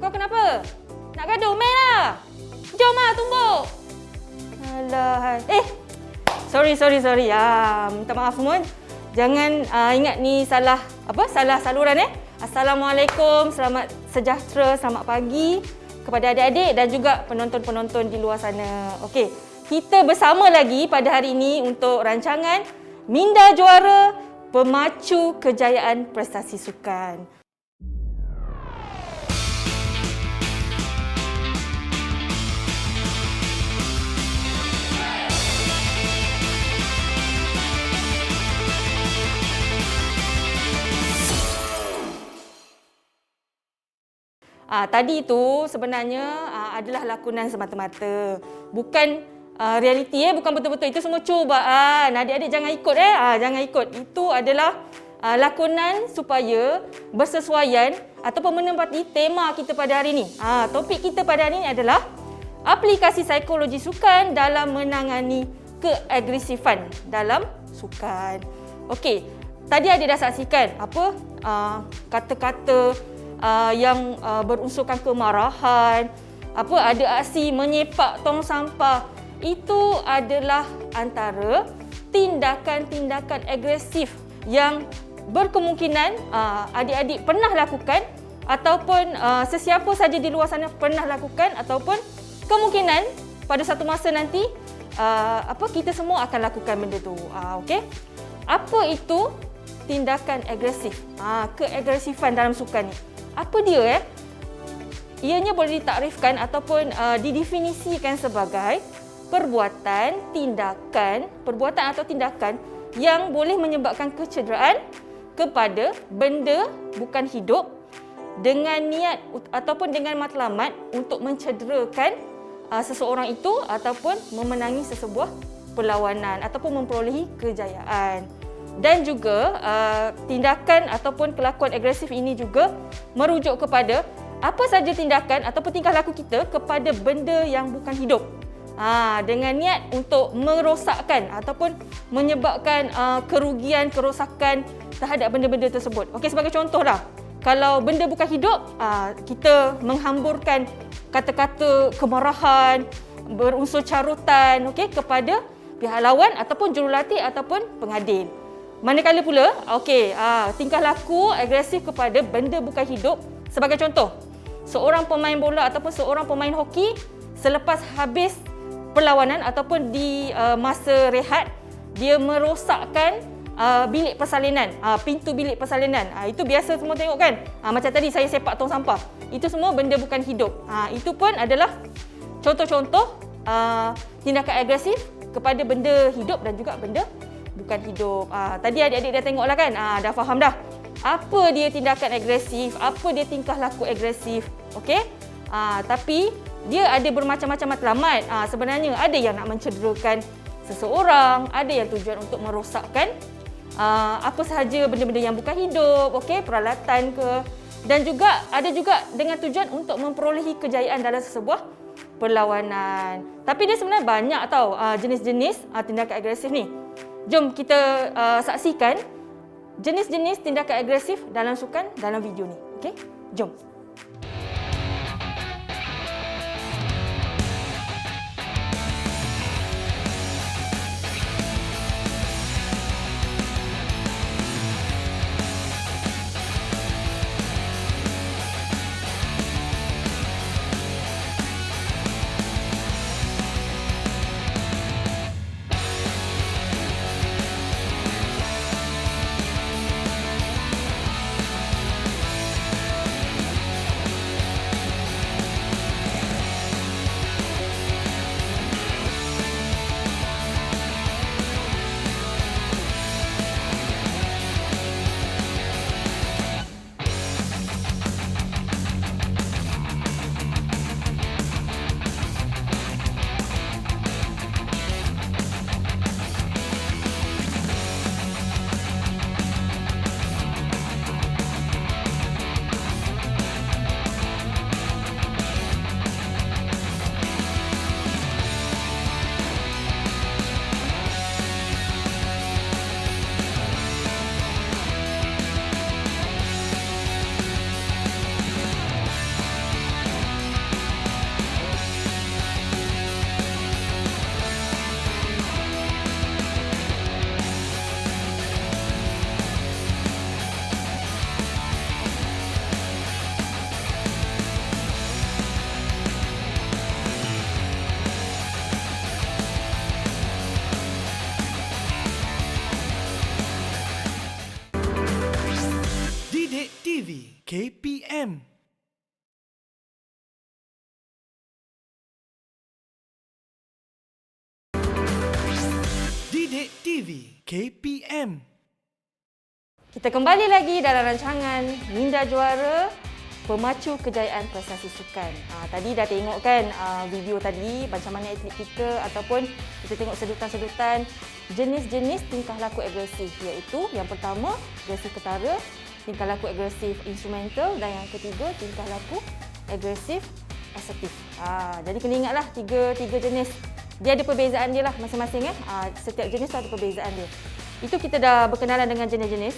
Kau kenapa? Nak gaduh? Main lah. Jom lah, tunggu. Alah. Sorry. Minta maaf semua. Jangan ingat ni salah saluran Assalamualaikum, selamat sejahtera, selamat pagi kepada adik-adik dan juga penonton-penonton di luar sana. Okey, kita bersama lagi pada hari ini untuk rancangan Minda Juara Pemacu Kejayaan Prestasi Sukan. Tadi itu sebenarnya adalah lakonan semata-mata. Bukan realiti, bukan betul-betul. Itu semua cubaan. Adik-adik jangan ikut jangan ikut. Itu adalah lakonan supaya bersesuaian ataupun menempati tema kita pada hari ini. Topik kita pada hari ini adalah aplikasi psikologi sukan dalam menangani keagresifan dalam sukan. Okey, tadi adik dah saksikan apa kata-kata yang berunsurkan kemarahan, ada aksi menyepak tong sampah. Itu adalah antara tindakan-tindakan agresif yang berkemungkinan adik-adik pernah lakukan ataupun sesiapa saja di luar sana pernah lakukan ataupun kemungkinan pada satu masa nanti kita semua akan lakukan benda tu. Okey. Apa itu tindakan agresif? Keagresifan dalam sukan ni. Apa dia? Ianya boleh ditakrifkan ataupun didefinisikan sebagai perbuatan atau tindakan yang boleh menyebabkan kecederaan kepada benda bukan hidup dengan niat ataupun dengan matlamat untuk mencederakan seseorang itu ataupun memenangi sesebuah perlawanan ataupun memperolehi kejayaan. Dan juga tindakan ataupun kelakuan agresif ini juga merujuk kepada apa saja tindakan ataupun tingkah laku kita kepada benda yang bukan hidup. Dengan niat untuk merosakkan ataupun menyebabkan kerugian, kerosakan terhadap benda-benda tersebut. Okey, sebagai contohlah, kalau benda bukan hidup, kita menghamburkan kata-kata kemarahan, berunsur carutan kepada pihak lawan ataupun jurulatih ataupun pengadil. Manakala pula, tingkah laku agresif kepada benda bukan hidup. Sebagai contoh, seorang pemain bola ataupun seorang pemain hoki selepas habis perlawanan ataupun di masa rehat, dia merosakkan bilik persalinan, pintu bilik persalinan. Itu biasa semua tengok kan? Macam tadi saya sepak tong sampah. Itu semua benda bukan hidup. Itu pun adalah contoh-contoh tindakan agresif kepada benda hidup dan juga benda bukan hidup. Tadi adik-adik dah tengoklah kan? Dah faham dah. Apa dia tindakan agresif, apa dia tingkah laku agresif. Okey? Tapi dia ada bermacam-macam matlamat. Sebenarnya ada yang nak mencederakan seseorang, ada yang tujuan untuk merosakkan apa sahaja benda-benda yang bukan hidup, peralatan ke. Dan juga ada juga dengan tujuan untuk memperolehi kejayaan dalam sesebuah perlawanan. Tapi dia sebenarnya banyak tau jenis-jenis tindakan agresif ni. Jom kita saksikan jenis-jenis tindakan agresif dalam sukan dalam video ni. Okey? Jom. KPM. Didik TV KPM. Kita kembali lagi dalam rancangan Minda Juara, Pemacu Kejayaan Prestasi Sukan. Tadi dah tengok kan video tadi macam mana atlet kita ataupun kita tengok sedutan-sedutan jenis-jenis tingkah laku agresif, iaitu yang pertama agresif ketara, tingkah laku agresif instrumental, dan yang ketiga tingkah laku agresif asertif. Jadi kena ingatlah tiga jenis. Dia ada perbezaan dia lah masing-masing. Setiap jenis tu ada perbezaan dia. Itu kita dah berkenalan dengan jenis-jenis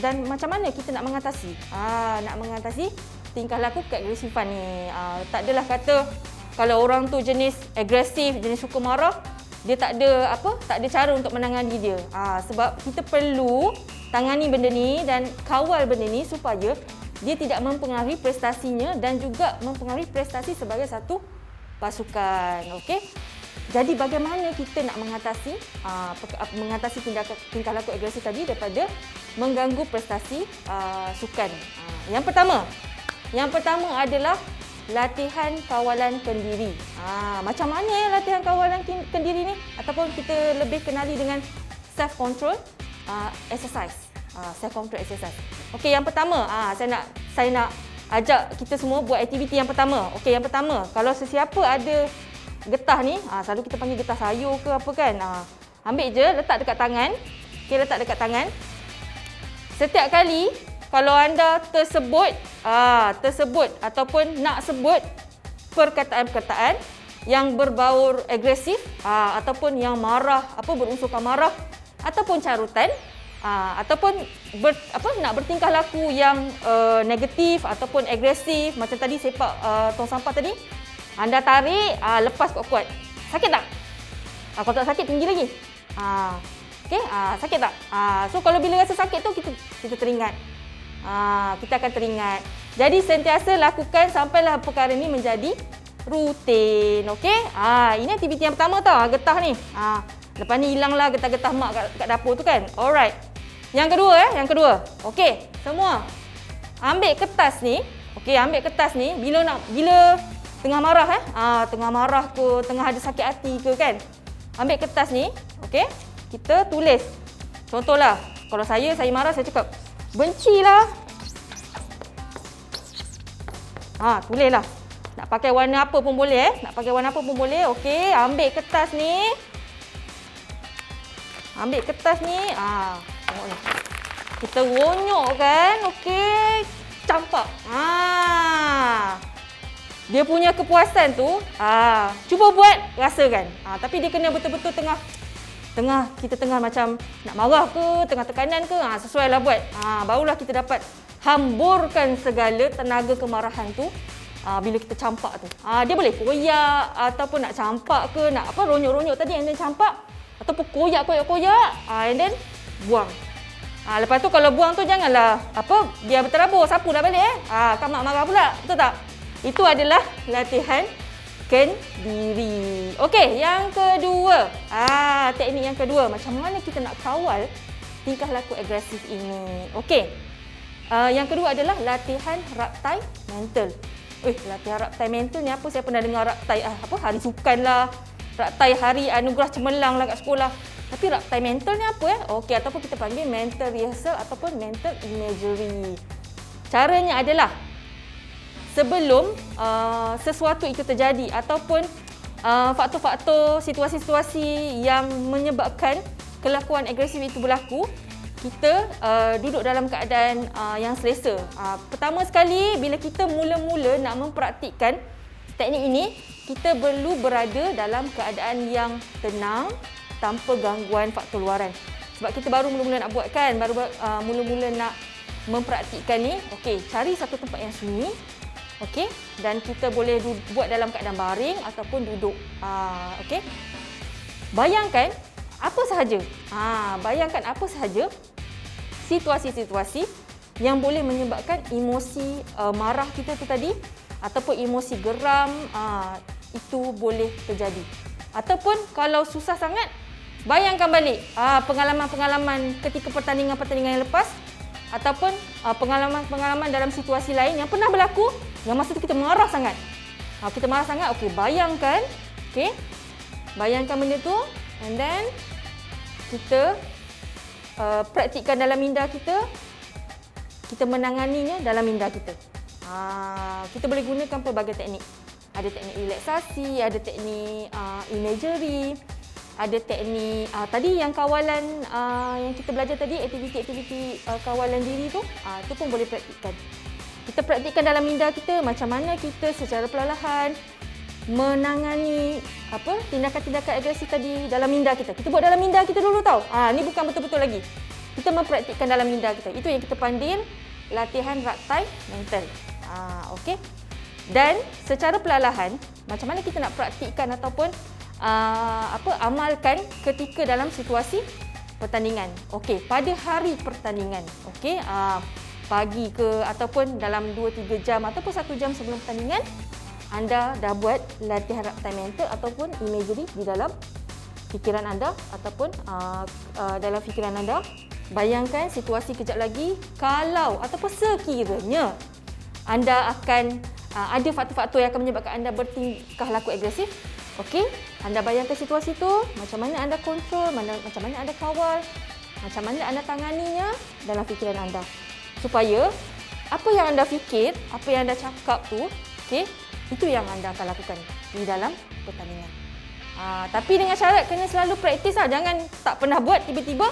dan macam mana kita nak mengatasi. Nak mengatasi tingkah laku keagresifan ni. Tak adalah kata kalau orang tu jenis agresif, jenis suka marah, dia tak ada cara untuk menangani dia. Sebab kita perlu tangani benda ni dan kawal benda ni supaya dia tidak mempengaruhi prestasinya dan juga mempengaruhi prestasi sebagai satu pasukan. Okey. Jadi bagaimana kita nak mengatasi tingkah laku agresif tadi daripada mengganggu prestasi sukan? Yang pertama adalah latihan kawalan kendiri. Macam mana latihan kawalan kendiri ni? Ataupun kita lebih kenali dengan self control exercise. Self control exercise. Okey, yang pertama saya nak ajak kita semua buat aktiviti yang pertama. Okey, yang pertama, kalau sesiapa ada getah ni, selalu kita panggil getah sayur ke apa kan. Ambil je, letak dekat tangan. Okey, letak dekat tangan. Setiap kali kalau anda tersebut ataupun nak sebut perkataan-perkataan yang berbau agresif ataupun yang marah, berunsurkan marah ataupun carutan, ataupun nak bertingkah laku yang negatif ataupun agresif, macam tadi sepak tong sampah tadi, anda tarik, lepas kuat-kuat. Sakit tak? Kalau tak sakit, tinggi lagi. Okey, sakit tak? So kalau bila rasa sakit tu kita teringat. Kita akan teringat. Jadi sentiasa lakukan sampailah perkara ni menjadi rutin. Okey? Ini aktiviti yang pertama tau, getah ni. Lepas ni hilanglah getah-getah mak kat dapur tu kan. Alright. Yang kedua. Okey, semua ambil kertas ni. Okey, ambil kertas ni bila tengah marah tengah marah ke, tengah ada sakit hati ke kan. Ambil kertas ni, okey? Kita tulis. Contohlah, kalau saya marah, saya cakap, "Bencilah." Tulislah. Nak pakai warna apa pun boleh Okey, ambil kertas ni. Tengok ni. Kita ronyok kan, okey. Campak. Dia punya kepuasan tu, cuba buat, rasakan. Tapi dia kena betul-betul kita tengah macam nak marah ke, tengah tekanan ke, sesuailah buat. Barulah kita dapat hamburkan segala tenaga kemarahan tu bila kita campak tu. Dia boleh koyak ataupun nak campak ke, nak ronyok-ronyok tadi and then campak ataupun koyak, and then buang. Lepas tu kalau buang tu janganlah biar berterabur, sapu dah balik kan mak marah pula, betul tak? Itu adalah latihan kendiri. Okey, yang kedua. Teknik yang kedua, macam mana kita nak kawal tingkah laku agresif ini. Okey. Yang kedua adalah latihan raptai mental. Latihan raptai mental ni apa? Saya pernah dengar raptai hari sukan lah, raptai hari anugerah cemerlang lah kat sekolah. Tapi raptai mental ni apa Okey, ataupun kita panggil mental rehearsal ataupun mental imagery. Caranya adalah sebelum sesuatu itu terjadi ataupun faktor-faktor, situasi-situasi yang menyebabkan kelakuan agresif itu berlaku, kita duduk dalam keadaan yang selesa. Pertama sekali, bila kita mula-mula nak mempraktikkan teknik ini, kita perlu berada dalam keadaan yang tenang tanpa gangguan faktor luaran. Sebab kita baru mula-mula nak buat kan, mula-mula nak mempraktikkan ni. Okey, cari satu tempat yang sunyi. Okey, dan kita boleh buat dalam keadaan baring ataupun duduk. Okey. Bayangkan apa sahaja situasi-situasi yang boleh menyebabkan emosi marah kita tu tadi ataupun emosi geram itu boleh terjadi. Ataupun kalau susah sangat, bayangkan balik pengalaman-pengalaman ketika pertandingan yang lepas ataupun pengalaman-pengalaman dalam situasi lain yang pernah berlaku yang masa tu kita marah sangat. Kita marah sangat, okey, bayangkan, okey. Bayangkan benda tu and then kita praktikkan dalam minda kita. Kita menanganinya dalam minda kita. Kita boleh gunakan pelbagai teknik. Ada teknik relaksasi, ada teknik imagery, ada teknik tadi yang kawalan yang kita belajar tadi, aktiviti-aktiviti kawalan diri tu, tu pun boleh praktikkan. Kita praktikkan dalam minda kita macam mana kita secara perlahan menangani tindakan-tindakan agresif tadi dalam minda kita. Kita buat dalam minda kita dulu tau. Ni bukan betul-betul lagi. Kita mempraktikkan dalam minda kita. Itu yang kita panggil latihan raktai mental. Okey. Dan secara perlahan, macam mana kita nak praktikkan ataupun amalkan ketika dalam situasi pertandingan. Okey, pada hari pertandingan. Okey, pagi ke ataupun dalam 2-3 jam ataupun 1 jam sebelum pertandingan, anda dah buat latihan raktai mental ataupun imagery di dalam fikiran anda ataupun dalam fikiran anda. Bayangkan situasi kejap lagi kalau ataupun sekiranya anda akan ada faktor-faktor yang akan menyebabkan anda bertingkah laku agresif. Okey, anda bayangkan situasi tu, macam mana anda kontrol, macam mana anda kawal, macam mana anda tanganinya dalam fikiran anda. Supaya apa yang anda fikir, apa yang anda cakap tu, okey, itu yang anda akan lakukan di dalam pertandingan. Tapi dengan syarat kena selalu praktis lah. Jangan tak pernah buat, tiba-tiba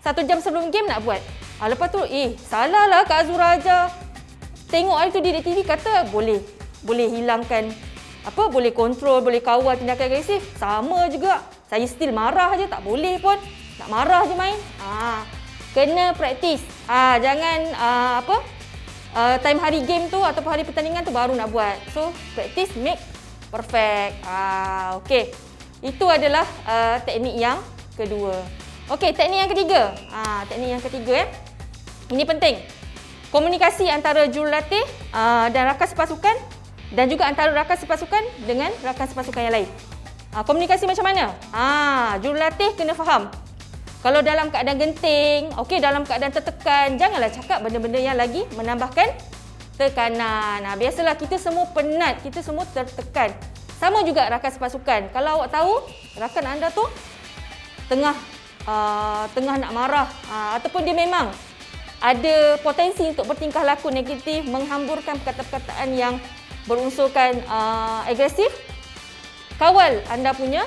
1 jam sebelum game nak buat. Lepas tu, salah lah Kak Azura ajar. Tengok hari tu di TV kata boleh hilangkan boleh kontrol, boleh kawal tindakan agresif. Sama juga. Saya still marah je, tak boleh pun. Nak marah je main. Kena praktis. Jangan time hari game tu ataupun hari pertandingan tu baru nak buat. So, practice make perfect. Okey. Itu adalah teknik yang kedua. Okey, teknik yang ketiga. Teknik yang ketiga ini penting. Komunikasi antara jurulatih dan rakan sepasukan dan juga antara rakan sepasukan dengan rakan sepasukan yang lain. Komunikasi macam mana? Jurulatih kena faham. Kalau dalam keadaan genting, okey, dalam keadaan tertekan, janganlah cakap benda-benda yang lagi menambahkan tekanan. Biasalah kita semua penat, kita semua tertekan. Sama juga rakan sepasukan. Kalau awak tahu rakan anda tu tengah nak marah ataupun dia memang ada potensi untuk bertingkah laku negatif, menghamburkan perkataan-perkataan yang berunsurkan agresif, kawal anda punya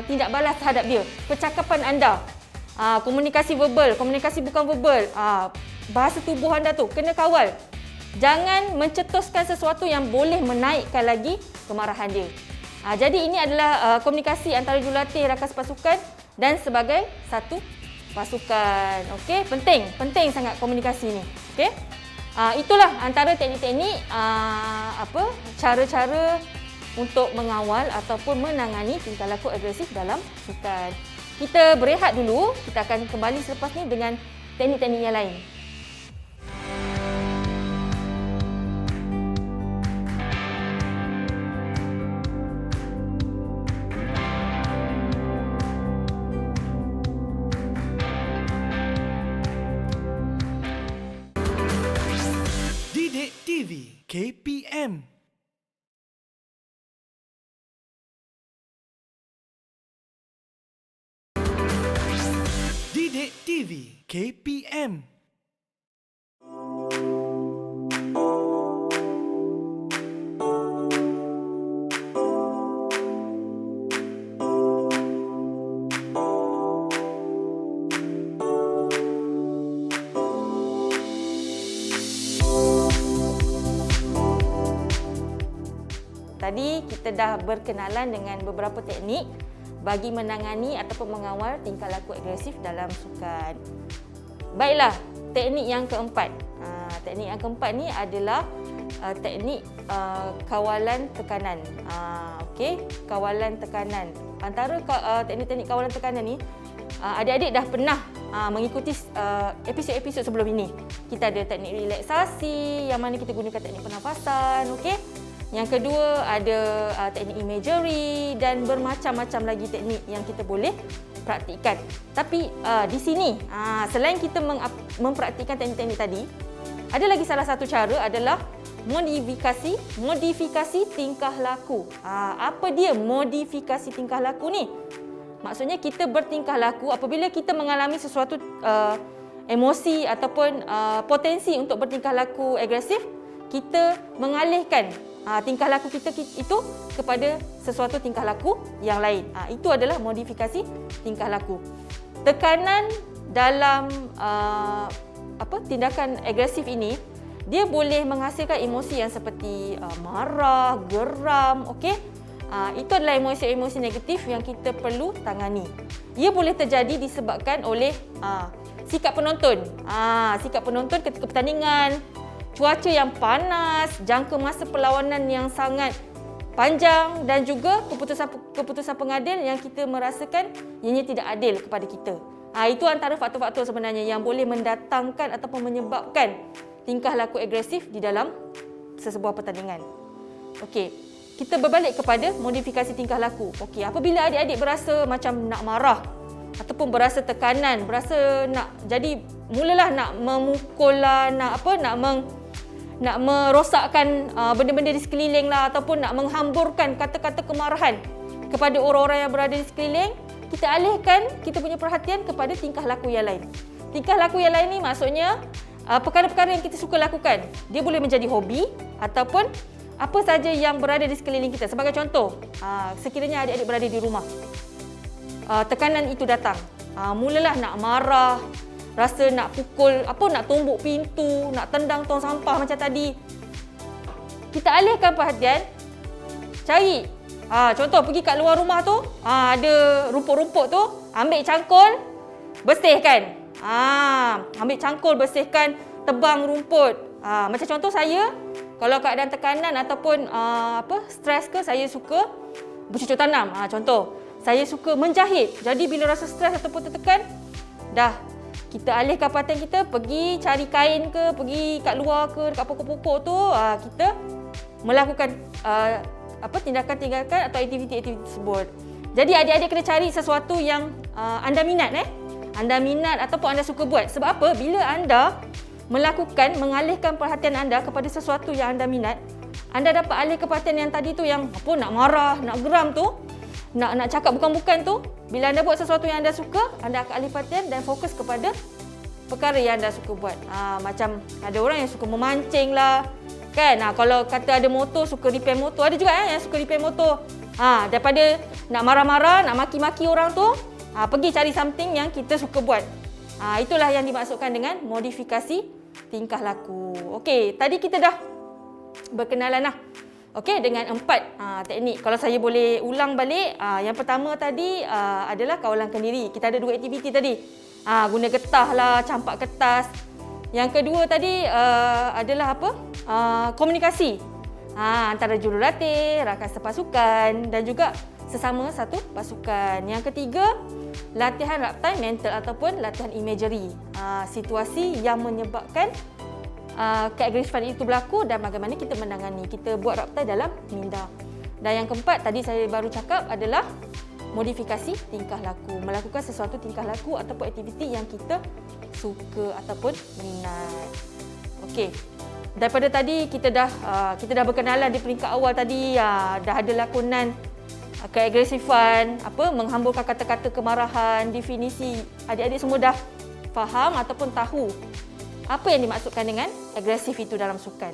tindak balas terhadap dia. Percakapan anda, komunikasi verbal, komunikasi bukan verbal, bahasa tubuh anda tu kena kawal. Jangan mencetuskan sesuatu yang boleh menaikkan lagi kemarahan dia. Jadi ini adalah komunikasi antara jurulatih, rakan sepasukan dan sebagai satu pasukan. Okey, penting sangat komunikasi ni. Okey. Itulah antara teknik-teknik cara-cara untuk mengawal ataupun menangani tingkah laku agresif dalam sukan. Kita berehat dulu, kita akan kembali selepas ni dengan teknik-teknik yang lain. Didik TV KPM. Didik TV KPM. Tadi kita dah berkenalan dengan beberapa teknik bagi menangani ataupun mengawal tingkah laku agresif dalam sukan. Baiklah, teknik yang keempat. Teknik yang keempat ni adalah teknik kawalan tekanan. Okey, kawalan tekanan. Antara teknik-teknik kawalan tekanan ni, adik-adik dah pernah mengikuti episod-episod sebelum ini. Kita ada teknik relaksasi yang mana kita gunakan teknik pernafasan, okey. Yang kedua ada teknik imagery dan bermacam-macam lagi teknik yang kita boleh praktikkan. Tapi di sini selain kita mempraktikkan teknik-teknik tadi, ada lagi salah satu cara adalah modifikasi tingkah laku. Apa dia modifikasi tingkah laku ni? Maksudnya kita bertingkah laku apabila kita mengalami sesuatu emosi ataupun potensi untuk bertingkah laku agresif, kita mengalihkan tingkah laku kita itu kepada sesuatu tingkah laku yang lain. Itu adalah modifikasi tingkah laku. Tekanan dalam tindakan agresif ini, dia boleh menghasilkan emosi yang seperti marah, geram, okey. Itu adalah emosi-emosi negatif yang kita perlu tangani. Ia boleh terjadi disebabkan oleh sikap penonton. Sikap penonton ketika pertandingan, cuaca yang panas, jangka masa perlawanan yang sangat panjang dan juga keputusan pengadil yang kita merasakan ianya tidak adil kepada kita. Itu antara faktor-faktor sebenarnya yang boleh mendatangkan ataupun menyebabkan tingkah laku agresif di dalam sesebuah pertandingan. Okey, kita berbalik kepada modifikasi tingkah laku. Okey, apabila adik-adik berasa macam nak marah ataupun berasa tekanan, berasa mulalah nak memukul lah, nak merosakkan benda-benda di sekeliling lah, ataupun nak menghamburkan kata-kata kemarahan kepada orang-orang yang berada di sekeliling, kita alihkan kita punya perhatian kepada tingkah laku yang lain. Tingkah laku yang lain ni maksudnya perkara-perkara yang kita suka lakukan. Dia boleh menjadi hobi ataupun apa saja yang berada di sekeliling kita. Sebagai contoh, sekiranya adik-adik berada di rumah, tekanan itu datang, mulalah nak marah, rasa nak pukul, nak tumbuk pintu, nak tendang tong sampah macam tadi. Kita alihkan perhatian, cari contoh pergi kat luar rumah tu, ada rumput-rumput tu, ambil cangkul, bersihkan. Ambil cangkul, bersihkan, tebang rumput. Macam contoh saya, kalau keadaan tekanan ataupun stres ke, saya suka bercucuk tanam. Contoh, saya suka menjahit. Jadi bila rasa stres ataupun tertekan, kita alihkan perhatian kita, pergi cari kain ke, pergi kat luar ke, dekat pokok-pokok tu, kita melakukan tindakan-tindakan atau aktiviti-aktiviti tersebut. Jadi adik-adik kena cari sesuatu yang anda minat. Anda minat ataupun anda suka buat. Sebab apa? Bila anda mengalihkan perhatian anda kepada sesuatu yang anda minat, anda dapat alihkan perhatian yang tadi tu, yang nak marah, nak geram tu, nak cakap bukan-bukan tu. Bila anda buat sesuatu yang anda suka, anda akan alih perhatian dan fokus kepada perkara yang anda suka buat. Macam ada orang yang suka memancing lah, kan? Kalau kata ada motor, suka repair motor. Ada juga yang suka repair motor. Daripada nak marah-marah, nak maki-maki orang tu, pergi cari something yang kita suka buat. Itulah yang dimaksudkan dengan modifikasi tingkah laku. Okey, tadi kita dah berkenalan dengan 4 teknik. Kalau saya boleh ulang balik, yang pertama tadi adalah kawalankan diri. Kita ada 2 aktiviti tadi. Guna getah lah, campak kertas. Yang kedua tadi adalah komunikasi antara jurulatih, rakan sepasukan dan juga sesama satu pasukan. Yang ketiga, latihan raptai mental ataupun latihan imagery. Situasi yang menyebabkan keagresifan itu berlaku dan bagaimana kita menangani. Kita buat raptai dalam minda. Dan yang keempat, tadi saya baru cakap adalah modifikasi tingkah laku. Melakukan sesuatu tingkah laku ataupun aktiviti yang kita suka ataupun minat. Okey. Daripada tadi kita dah berkenalan di peringkat awal tadi, dah ada lakonan keagresifan, menghamburkan kata-kata kemarahan, definisi. Adik-adik semua dah faham ataupun tahu apa yang dimaksudkan dengan agresif itu dalam sukan.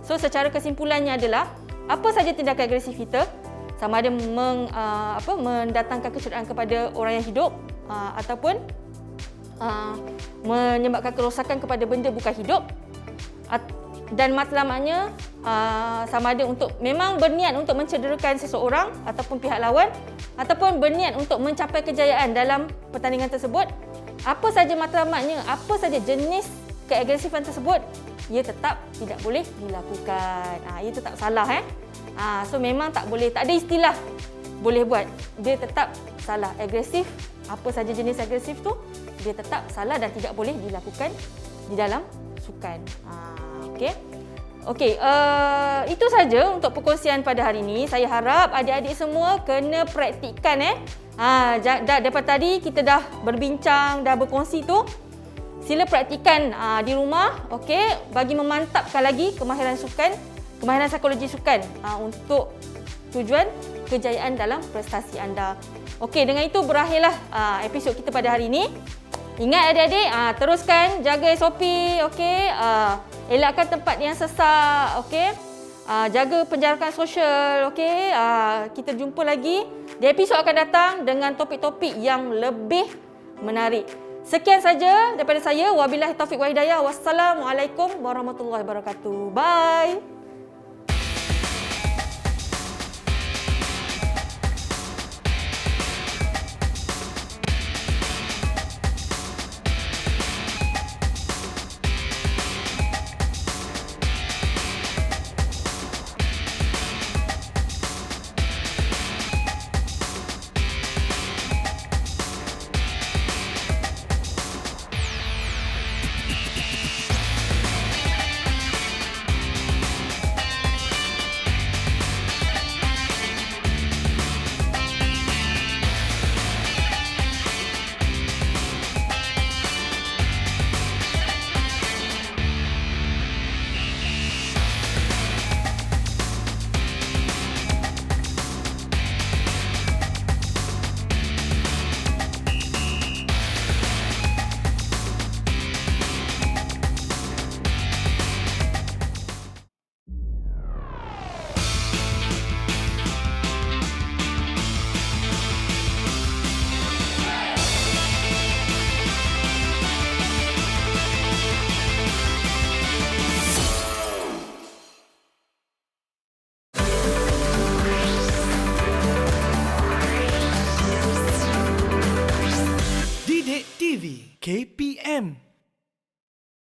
So secara kesimpulannya adalah, apa saja tindakan agresif kita, sama ada mendatangkan kecederaan kepada orang yang hidup ataupun menyebabkan kerosakan kepada benda bukan hidup, dan matlamatnya sama ada untuk memang berniat untuk mencederakan seseorang ataupun pihak lawan, ataupun berniat untuk mencapai kejayaan dalam pertandingan tersebut. Apa saja matlamatnya, apa saja jenis keagresifan tersebut, ia tetap tidak boleh dilakukan. Ia tetap salah. So memang tak boleh, tak ada istilah boleh buat. Dia tetap salah. Agresif, apa saja jenis agresif tu, dia tetap salah dan tidak boleh dilakukan di dalam sukan. Okey, itu saja untuk perkongsian pada hari ini. Saya harap adik-adik semua kena praktikkan. Daripada tadi kita dah berbincang, dah berkongsi tu. Sila praktikkan di rumah, okey, bagi memantapkan lagi kemahiran sukan, kemahiran psikologi sukan untuk tujuan kejayaan dalam prestasi anda. Okey, dengan itu berakhirlah episod kita pada hari ini. Ingat adik-adik, teruskan jaga SOP, okey. Elakkan tempat yang sesak, okey. Jaga penjarakan sosial, okey. Kita jumpa lagi di episod akan datang dengan topik-topik yang lebih menarik. Sekian saja daripada saya. Wabillahi taufiq wa hidayah. Wassalamualaikum warahmatullahi wabarakatuh. Bye.